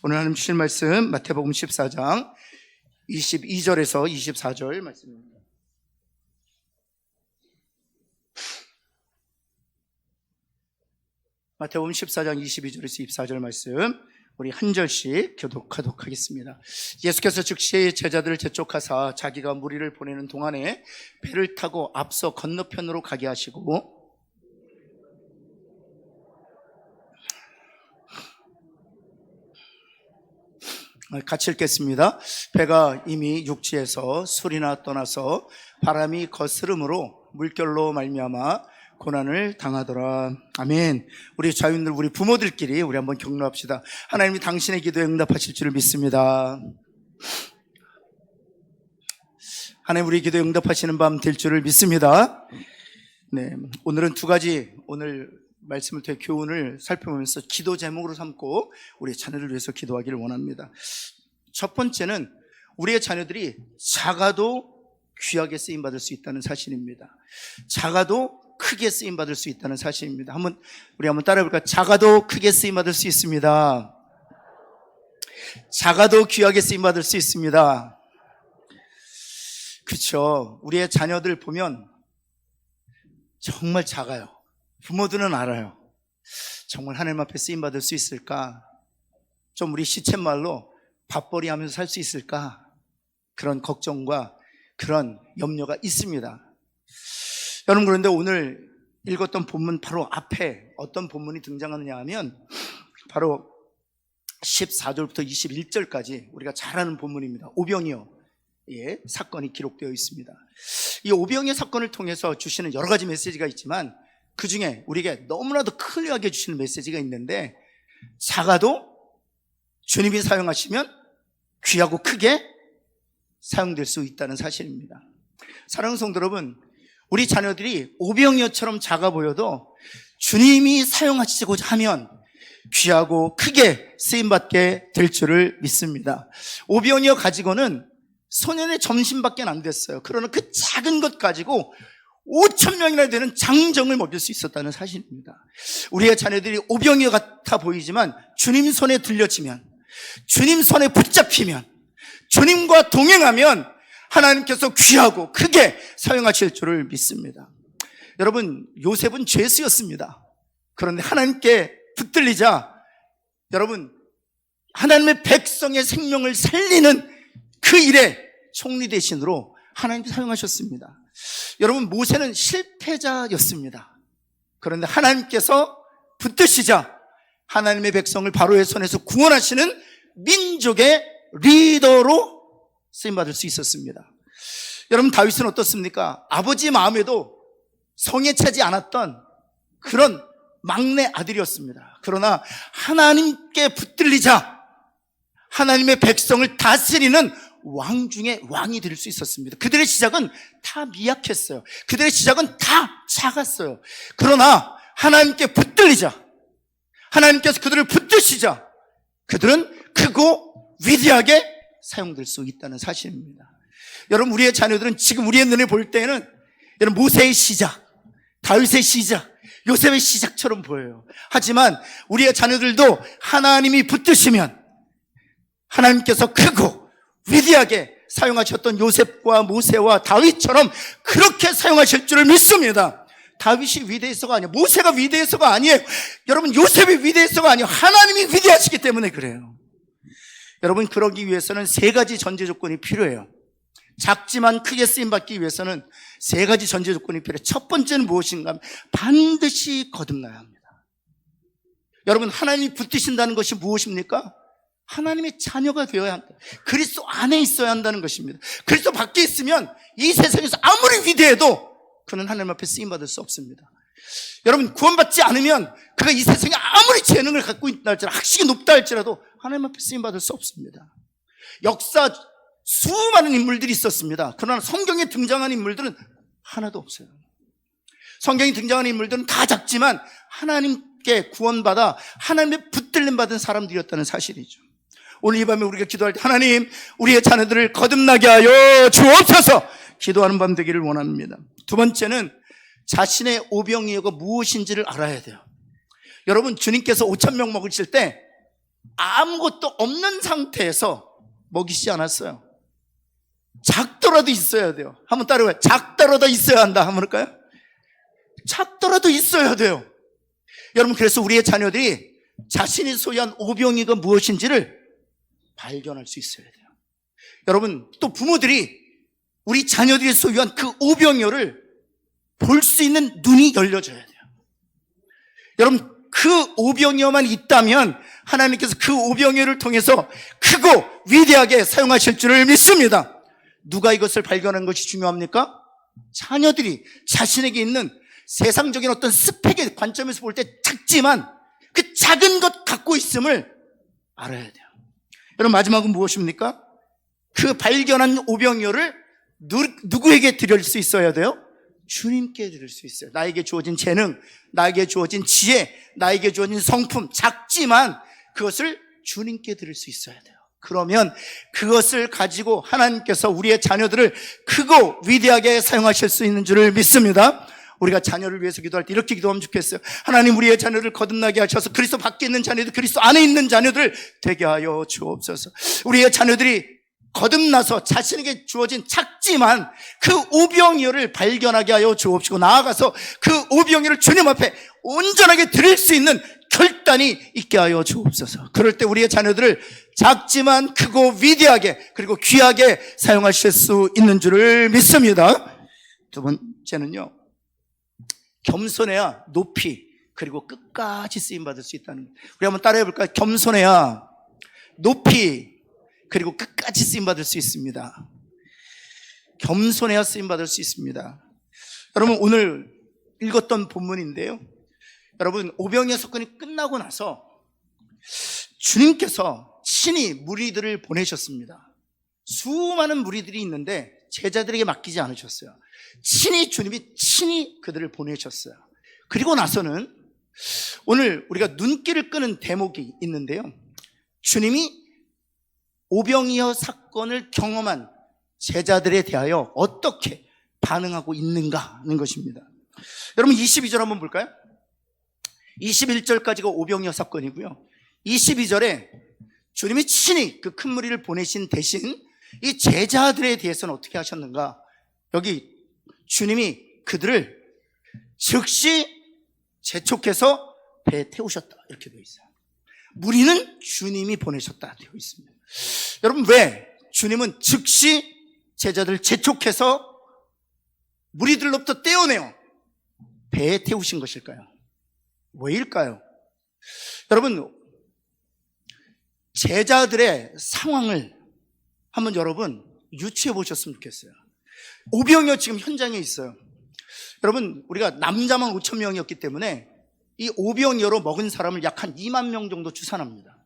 오늘 하나님 주실 말씀 마태복음 14장 22절에서 24절 말씀입니다. 마태복음 14장 22절에서 24절 말씀 우리 한 절씩 교독하도록 하겠습니다. 예수께서 즉시 제자들을 재촉하사 자기가 무리를 보내는 동안에 배를 타고 앞서 건너편으로 가게 하시고 같이 읽겠습니다. 배가 이미 육지에서 술이나 떠나서 바람이 거스름으로 물결로 말미암아 고난을 당하더라. 아멘. 우리 자유인들, 우리 부모들끼리 우리 한번 격려합시다. 하나님이 당신의 기도에 응답하실 줄을 믿습니다. 하나님 우리 기도에 응답하시는 밤 될 줄을 믿습니다. 네, 오늘은 두 가지 오늘 말씀을 통해 교훈을 살펴보면서 기도 제목으로 삼고 우리 자녀를 위해서 기도하기를 원합니다. 첫 번째는 우리의 자녀들이 작아도 귀하게 쓰임받을 수 있다는 사실입니다. 작아도 크게 쓰임받을 수 있다는 사실입니다. 우리 한번 따라해볼까요? 작아도 크게 쓰임받을 수 있습니다. 작아도 귀하게 쓰임받을 수 있습니다. 그렇죠. 우리의 자녀들 보면 정말 작아요. 부모들은 알아요. 정말 하나님 앞에 쓰임받을 수 있을까? 좀 우리 시쳇말로 밥벌이 하면서 살 수 있을까? 그런 걱정과 그런 염려가 있습니다. 여러분, 그런데 오늘 읽었던 본문 바로 앞에 어떤 본문이 등장하느냐 하면 바로 14절부터 21절까지 우리가 잘 아는 본문입니다. 오병이어 사건이 기록되어 있습니다. 이 오병이어 사건을 통해서 주시는 여러 가지 메시지가 있지만 그 중에 우리에게 너무나도 클리어하게 주시는 메시지가 있는데, 작아도 주님이 사용하시면 귀하고 크게 사용될 수 있다는 사실입니다. 사랑하는 성도 여러분, 우리 자녀들이 오병이어처럼 작아 보여도 주님이 사용하시고자 하면 귀하고 크게 쓰임받게 될 줄을 믿습니다. 오병이어 가지고는 소년의 점심밖에 안 됐어요. 그러나 그 작은 것 가지고 5,000명이나 되는 장정을 먹일 수 있었다는 사실입니다. 우리의 자녀들이 오병이어 같아 보이지만 주님 손에 들려지면, 주님 손에 붙잡히면, 주님과 동행하면 하나님께서 귀하고 크게 사용하실 줄을 믿습니다. 여러분, 요셉은 죄수였습니다. 그런데 하나님께 붙들리자 여러분, 하나님의 백성의 생명을 살리는 그 일에 총리 대신으로 하나님이 사용하셨습니다. 여러분, 모세는 실패자였습니다. 그런데 하나님께서 붙드시자 하나님의 백성을 바로의 손에서 구원하시는 민족의 리더로 쓰임받을 수 있었습니다. 여러분, 다윗은 어떻습니까? 아버지 마음에도 성에 차지 않았던 그런 막내 아들이었습니다. 그러나 하나님께 붙들리자 하나님의 백성을 다스리는 왕 중에 왕이 될 수 있었습니다. 그들의 시작은 다 미약했어요. 그들의 시작은 다 작았어요. 그러나 하나님께 붙들리자, 하나님께서 그들을 붙드시자 그들은 크고 위대하게 사용될 수 있다는 사실입니다. 여러분, 우리의 자녀들은 지금 우리의 눈에 볼 때는 여러분, 모세의 시작, 다윗의 시작, 요셉의 시작처럼 보여요. 하지만 우리의 자녀들도 하나님이 붙드시면 하나님께서 크고 위대하게 사용하셨던 요셉과 모세와 다윗처럼 그렇게 사용하실 줄을 믿습니다. 다윗이 위대해서가 아니에요. 모세가 위대해서가 아니에요. 여러분, 요셉이 위대해서가 아니에요. 하나님이 위대하시기 때문에 그래요. 여러분, 그러기 위해서는 세 가지 전제 조건이 필요해요. 작지만 크게 쓰임받기 위해서는 세 가지 전제 조건이 필요해요. 첫 번째는 무엇인가 하면 반드시 거듭나야 합니다. 여러분, 하나님이 붙드신다는 것이 무엇입니까? 하나님의 자녀가 되어야 한다. 그리스도 안에 있어야 한다는 것입니다. 그리스도 밖에 있으면 이 세상에서 아무리 위대해도 그는 하나님 앞에 쓰임받을 수 없습니다. 여러분, 구원받지 않으면 그가 이 세상에 아무리 재능을 갖고 있다 할지라도, 학식이 높다 할지라도 하나님 앞에 쓰임받을 수 없습니다. 역사 수많은 인물들이 있었습니다. 그러나 성경에 등장한 인물들은 하나도 없어요. 성경에 등장하는 인물들은 다 작지만 하나님께 구원받아 하나님의 붙들림 받은 사람들이었다는 사실이죠. 오늘 이 밤에 우리가 기도할 때 하나님, 우리의 자녀들을 거듭나게 하여 주옵소서 기도하는 밤 되기를 원합니다. 두 번째는 자신의 오병이어가 무엇인지를 알아야 돼요. 여러분, 주님께서 5,000명 먹으실 때 아무것도 없는 상태에서 먹이시지 않았어요. 작더라도 있어야 돼요. 한번 따라해봐요. 작더라도 있어야 한다. 한번 할까요? 작더라도 있어야 돼요. 여러분, 그래서 우리의 자녀들이 자신이 소유한 오병이가 무엇인지를 발견할 수 있어야 돼요. 여러분, 또 부모들이 우리 자녀들이 소유한 그 오병이어를 볼 수 있는 눈이 열려져야 돼요. 여러분, 그 오병이어만 있다면 하나님께서 그 오병이어를 통해서 크고 위대하게 사용하실 줄을 믿습니다. 누가 이것을 발견한 것이 중요합니까? 자녀들이 자신에게 있는 세상적인 어떤 스펙의 관점에서 볼 때 작지만 그 작은 것 갖고 있음을 알아야 돼요. 여러분, 마지막은 무엇입니까? 그 발견한 오병이어를 누구에게 드릴 수 있어야 돼요? 주님께 드릴 수 있어요. 나에게 주어진 재능, 나에게 주어진 지혜, 나에게 주어진 성품, 작지만 그것을 주님께 드릴 수 있어야 돼요. 그러면 그것을 가지고 하나님께서 우리의 자녀들을 크고 위대하게 사용하실 수 있는 줄을 믿습니다. 우리가 자녀를 위해서 기도할 때 이렇게 기도하면 좋겠어요. 하나님, 우리의 자녀를 거듭나게 하셔서 그리스도 밖에 있는 자녀들, 그리스도 안에 있는 자녀들 되게 하여 주옵소서. 우리의 자녀들이 거듭나서 자신에게 주어진 작지만 그 오병이어를 발견하게 하여 주옵시고, 나아가서 그 오병이어를 주님 앞에 온전하게 드릴 수 있는 결단이 있게 하여 주옵소서. 그럴 때 우리의 자녀들을 작지만 크고 위대하게 그리고 귀하게 사용하실 수 있는 줄을 믿습니다. 두 번째는요, 겸손해야 높이 그리고 끝까지 쓰임받을 수 있다는 거예요. 우리 한번 따라해 볼까요? 겸손해야 높이 그리고 끝까지 쓰임받을 수 있습니다. 겸손해야 쓰임받을 수 있습니다. 여러분, 오늘 읽었던 본문인데요, 여러분, 오병이어 사건이 끝나고 나서 주님께서 친히 무리들을 보내셨습니다. 수많은 무리들이 있는데 제자들에게 맡기지 않으셨어요. 주님이 친히 그들을 보내셨어요. 그리고 나서는 오늘 우리가 눈길을 끄는 대목이 있는데요, 주님이 오병이어 사건을 경험한 제자들에 대하여 어떻게 반응하고 있는가 하는 것입니다. 여러분, 22절 한번 볼까요? 21절까지가 오병이어 사건이고요, 22절에 주님이 친히 그 큰 무리를 보내신 대신 이 제자들에 대해서는 어떻게 하셨는가? 여기 주님이 그들을 즉시 재촉해서 배에 태우셨다, 이렇게 되어 있어요. 무리는 주님이 보내셨다 되어 있습니다. 여러분, 왜 주님은 즉시 제자들 재촉해서 무리들로부터 떼어내어 배에 태우신 것일까요? 왜일까요? 여러분, 제자들의 상황을 한번 여러분 유추해 보셨으면 좋겠어요. 오병이어 지금 현장에 있어요. 여러분, 우리가 남자만 5천 명이었기 때문에 이 오병이어로 먹은 사람을 약 한 2만 명 정도 추산합니다.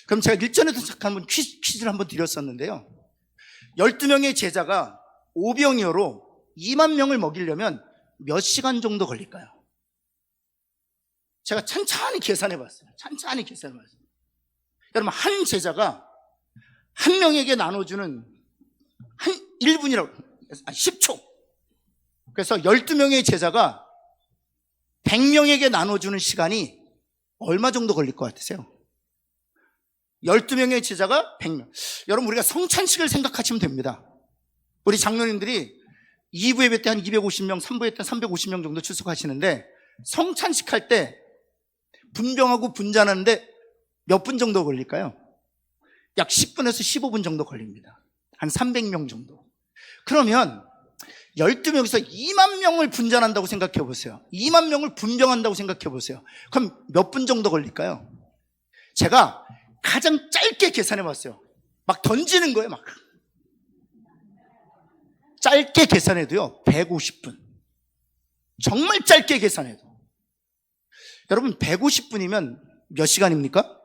그럼 제가 일전에도 잠깐 퀴즈를 한번 드렸었는데요, 12명의 제자가 오병이어로 2만 명을 먹이려면 몇 시간 정도 걸릴까요? 제가 천천히 계산해 봤어요. 여러분, 한 제자가 한 명에게 나눠주는 한 1분이라고, 10초. 그래서 12명의 제자가 100명에게 나눠주는 시간이 얼마 정도 걸릴 것 같으세요? 12명의 제자가 100명. 여러분, 우리가 성찬식을 생각하시면 됩니다. 우리 장로님들이 2부 예배 때 한 250명, 3부 예배 때 350명 정도 출석하시는데, 성찬식 할 때 분병하고 분잔하는데 몇 분 정도 걸릴까요? 약 10분에서 15분 정도 걸립니다. 한 300명 정도. 그러면 12명에서 2만 명을 분잔한다고 생각해 보세요. 2만 명을 분병한다고 생각해 보세요. 그럼 몇 분 정도 걸릴까요? 제가 가장 짧게 계산해 봤어요. 막 던지는 거예요, 막. 짧게 계산해도요, 150분. 정말 짧게 계산해도. 여러분, 150분이면 몇 시간입니까?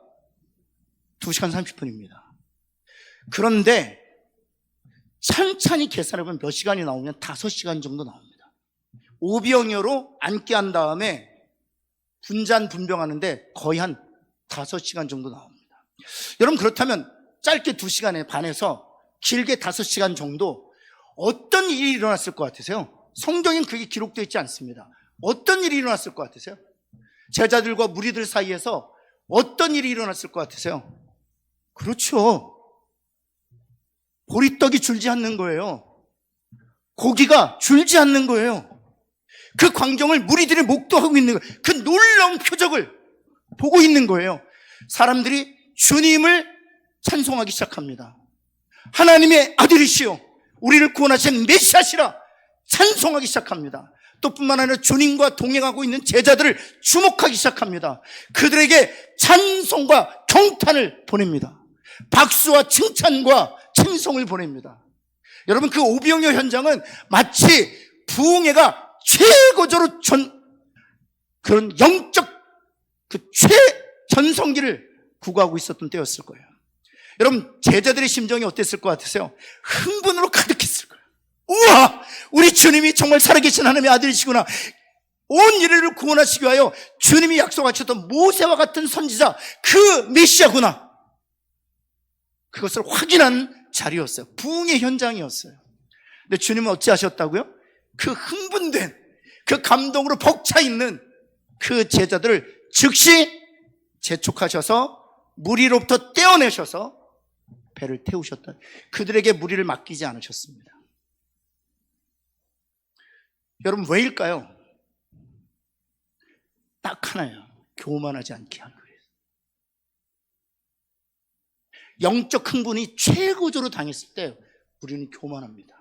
2시간 30분입니다. 그런데 천천히 계산해보면 몇 시간이 나오면 5시간 정도 나옵니다. 오병이어로 앉게 한 다음에 분잔 분병하는데 거의 한 5시간 정도 나옵니다. 여러분, 그렇다면 짧게 2시간에 반해서 길게 5시간 정도 어떤 일이 일어났을 것 같으세요? 성경엔 그게 기록되어 있지 않습니다. 어떤 일이 일어났을 것 같으세요? 제자들과 무리들 사이에서 어떤 일이 일어났을 것 같으세요? 그렇죠. 보리떡이 줄지 않는 거예요. 고기가 줄지 않는 거예요. 그 광경을 무리들이 목도하고 있는 거예요. 그 놀라운 표적을 보고 있는 거예요. 사람들이 주님을 찬송하기 시작합니다. 하나님의 아들이시여 우리를 구원하신 메시아시라 찬송하기 시작합니다. 또 뿐만 아니라 주님과 동행하고 있는 제자들을 주목하기 시작합니다. 그들에게 찬송과 경탄을 보냅니다. 박수와 칭찬과 칭송을 보냅니다. 여러분, 그 오병이어 현장은 마치 부흥회가 최고조로 그런 영적 그 최전성기를 구가하고 있었던 때였을 거예요. 여러분, 제자들의 심정이 어땠을 것 같으세요? 흥분으로 가득했을 거예요. 우와! 우리 주님이 정말 살아계신 하나님의 아들이시구나. 온 인류를 구원하시기 위하여 주님이 약속하셨던 모세와 같은 선지자, 그 메시아구나. 그것을 확인한 자리였어요. 부흥의 현장이었어요. 근데 주님은 어찌 하셨다고요? 그 흥분된, 그 감동으로 벅차 있는 그 제자들을 즉시 재촉하셔서 무리로부터 떼어내셔서 배를 태우셨다. 그들에게 무리를 맡기지 않으셨습니다. 여러분, 왜일까요? 딱 하나예요. 교만하지 않게 한 거예요. 영적 흥분이 최고조로 당했을 때 우리는 교만합니다.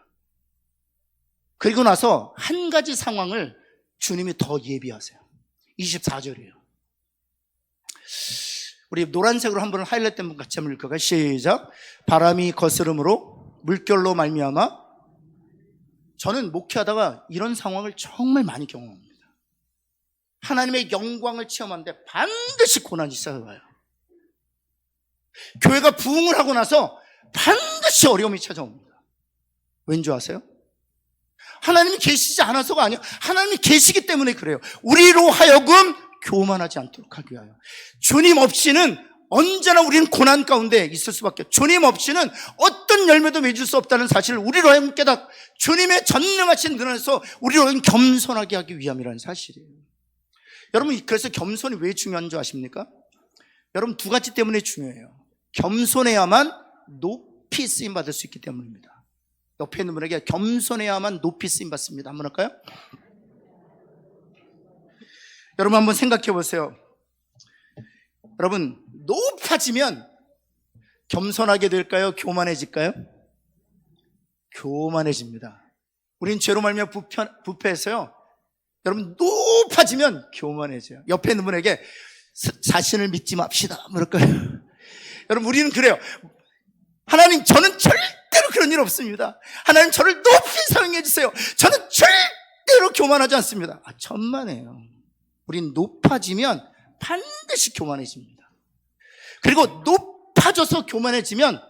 그리고 나서 한 가지 상황을 주님이 더 예비하세요. 24절이에요. 우리 노란색으로 한번 하이라이트 한번 같이 한번 읽을까요? 시작. 바람이 거스름으로 물결로 말미암아. 저는 목회하다가 이런 상황을 정말 많이 경험합니다. 하나님의 영광을 체험하는데 반드시 고난이 쌓여와요. 교회가 부흥을 하고 나서 반드시 어려움이 찾아옵니다. 왠지 아세요? 하나님이 계시지 않아서가 아니에요. 하나님이 계시기 때문에 그래요. 우리로 하여금 교만하지 않도록 하기 위하여. 주님 없이는 언제나 우리는 고난 가운데 있을 수밖에 없어요. 주님 없이는 어떤 열매도 맺을 수 없다는 사실을 우리로 하여금 깨닫고 주님의 전능하신 눈 안에서 우리로 하여금 겸손하게 하기 위함이라는 사실이에요. 여러분, 그래서 겸손이 왜 중요한 줄 아십니까? 여러분, 두 가지 때문에 중요해요. 겸손해야만 높이 쓰임받을 수 있기 때문입니다. 옆에 있는 분에게 겸손해야만 높이 쓰임받습니다. 한번 할까요? 여러분, 한번 생각해 보세요. 여러분, 높아지면 겸손하게 될까요? 교만해질까요? 교만해집니다. 우린 죄로 말미암아 부패해서요. 여러분, 높아지면 교만해져요. 옆에 있는 분에게 자신을 믿지 맙시다. 그럴까요? 여러분, 우리는 그래요. 하나님, 저는 절대로 그런 일 없습니다. 하나님, 저를 높이 사랑해 주세요. 저는 절대로 교만하지 않습니다. 천만에요. 우린 높아지면 반드시 교만해집니다. 그리고 높아져서 교만해지면,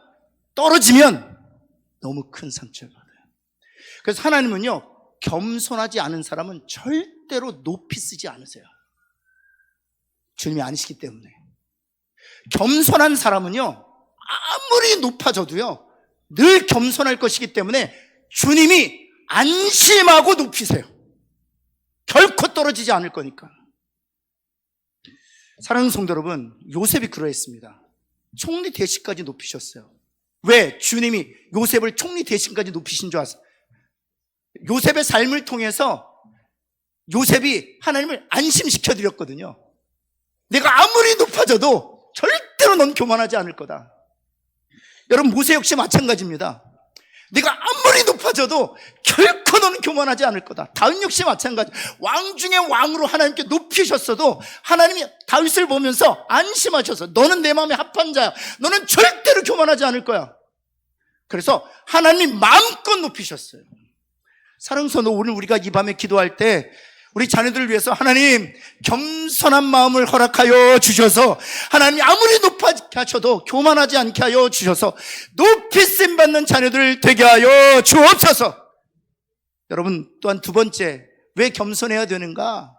떨어지면 너무 큰 상처를 받아요. 그래서 하나님은요, 겸손하지 않은 사람은 절대로 높이 쓰지 않으세요. 주님이 아니시기 때문에. 겸손한 사람은요, 아무리 높아져도요, 늘 겸손할 것이기 때문에 주님이 안심하고 높이세요. 결코 떨어지지 않을 거니까. 사랑하는 성도 여러분, 요셉이 그러했습니다. 총리 대신까지 높이셨어요. 왜? 주님이 요셉을 총리 대신까지 높이신 줄 아세요? 요셉의 삶을 통해서 요셉이 하나님을 안심시켜 드렸거든요. 내가 아무리 높아져도 절대로 넌 교만하지 않을 거다. 여러분, 모세 역시 마찬가지입니다. 내가 아무리 높아져도 결코 너는 교만하지 않을 거다. 다윗 역시 마찬가지. 왕 중에 왕으로 하나님께 높이셨어도 하나님이 다윗을 보면서 안심하셔서 너는 내 마음에 합한 자야. 너는 절대로 교만하지 않을 거야. 그래서 하나님 마음껏 높이셨어요. 사랑하는 성도, 오늘 우리가 이 밤에 기도할 때 우리 자녀들을 위해서 하나님 겸손한 마음을 허락하여 주셔서 하나님이 아무리 높게 하셔도 교만하지 않게 하여 주셔서 높이 쓰임받는 자녀들 되게 하여 주옵소서. 여러분, 또한 두 번째, 왜 겸손해야 되는가?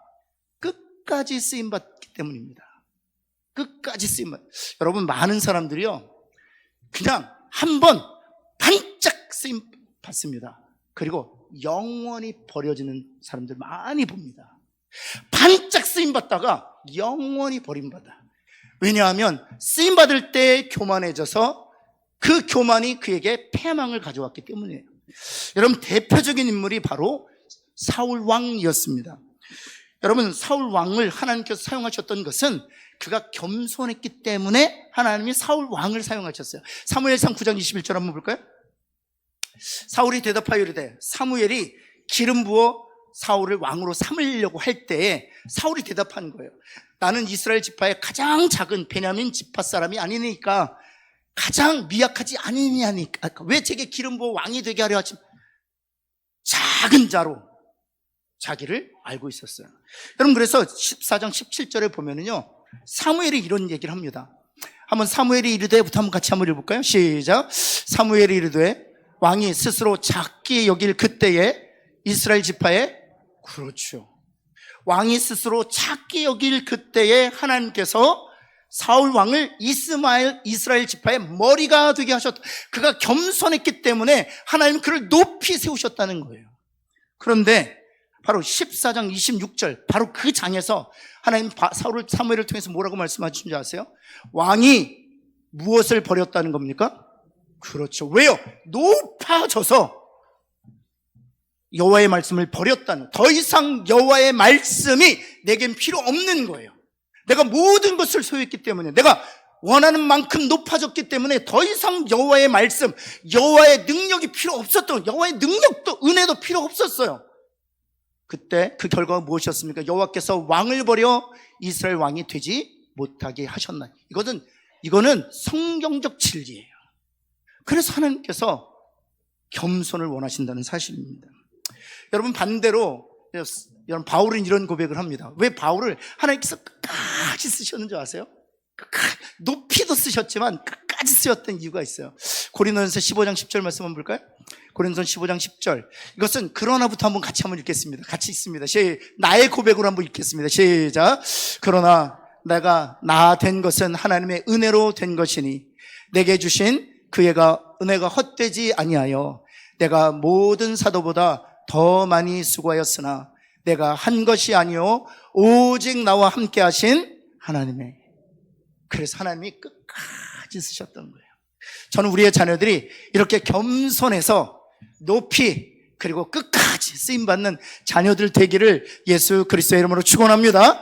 끝까지 쓰임받기 때문입니다. 끝까지 쓰임받. 여러분, 많은 사람들이요, 그냥 한번 반짝 쓰임받습니다. 그리고 영원히 버려지는 사람들 많이 봅니다. 반짝 쓰임받다가 영원히 버림받아. 왜냐하면 쓰임받을 때 교만해져서 그 교만이 그에게 패망을 가져왔기 때문이에요. 여러분, 대표적인 인물이 바로 사울 왕이었습니다. 여러분, 사울 왕을 하나님께서 사용하셨던 것은 그가 겸손했기 때문에 하나님이 사울 왕을 사용하셨어요. 사무엘상 9장 21절 한번 볼까요? 사울이 대답하여 이르되, 사무엘이 기름 부어 사울을 왕으로 삼으려고 할 때에 사울이 대답한 거예요. 나는 이스라엘 지파의 가장 작은 베냐민 지파 사람이 아니니까, 가장 미약하지 아니냐니까 왜 제게 기름 부어 왕이 되게 하려 하지? 작은 자로 자기를 알고 있었어요. 여러분, 그래서 14장 17절에 보면은요, 사무엘이 이런 얘기를 합니다. 한번 사무엘이 이르되부터 한번 같이 한번 읽어볼까요? 시작. 사무엘이 이르되 왕이 스스로 작게 여길 그때에 이스라엘 지파에, 그렇죠, 왕이 스스로 작게 여길 그때에 하나님께서 사울 왕을 이스라엘 지파의 머리가 되게 하셨다. 그가 겸손했기 때문에 하나님은 그를 높이 세우셨다는 거예요. 그런데 바로 14장 26절, 바로 그 장에서 하나님 사무엘을 통해서 뭐라고 말씀하신 줄 아세요? 왕이 무엇을 버렸다는 겁니까? 그렇죠. 왜요? 높아져서 여호와의 말씀을 버렸다는, 더 이상 여호와의 말씀이 내겐 필요 없는 거예요. 내가 모든 것을 소유했기 때문에, 내가 원하는 만큼 높아졌기 때문에 더 이상 여호와의 말씀, 여호와의 능력이 필요 없었던, 여호와의 능력도 은혜도 필요 없었어요. 그때 그 결과가 무엇이었습니까? 여호와께서 왕을 버려 이스라엘 왕이 되지 못하게 하셨나니. 이거는 성경적 진리예요. 그래서 하나님께서 겸손을 원하신다는 사실입니다. 여러분, 반대로 여러분, 바울은 이런 고백을 합니다. 왜 바울을 하나님께서 끝까지 쓰셨는 줄 아세요? 높이도 쓰셨지만 끝까지 쓰셨던 이유가 있어요. 고린도전서 15장 10절 말씀 한번 볼까요? 고린도전서 15장 10절. 이것은 그러나부터 한번 같이 한번 읽겠습니다. 같이 읽습니다. 나의 고백으로 한번 읽겠습니다. 시작. 그러나 내가 나 된 것은 하나님의 은혜로 된 것이니 내게 주신 그 은혜가 헛되지 아니하여 내가 모든 사도보다 더 많이 수고하였으나 내가 한 것이 아니요 오직 나와 함께 하신 하나님의. 그래서 하나님이 끝까지 쓰셨던 거예요. 저는 우리의 자녀들이 이렇게 겸손해서 높이 그리고 끝까지 쓰임받는 자녀들 되기를 예수 그리스도의 이름으로 축원합니다.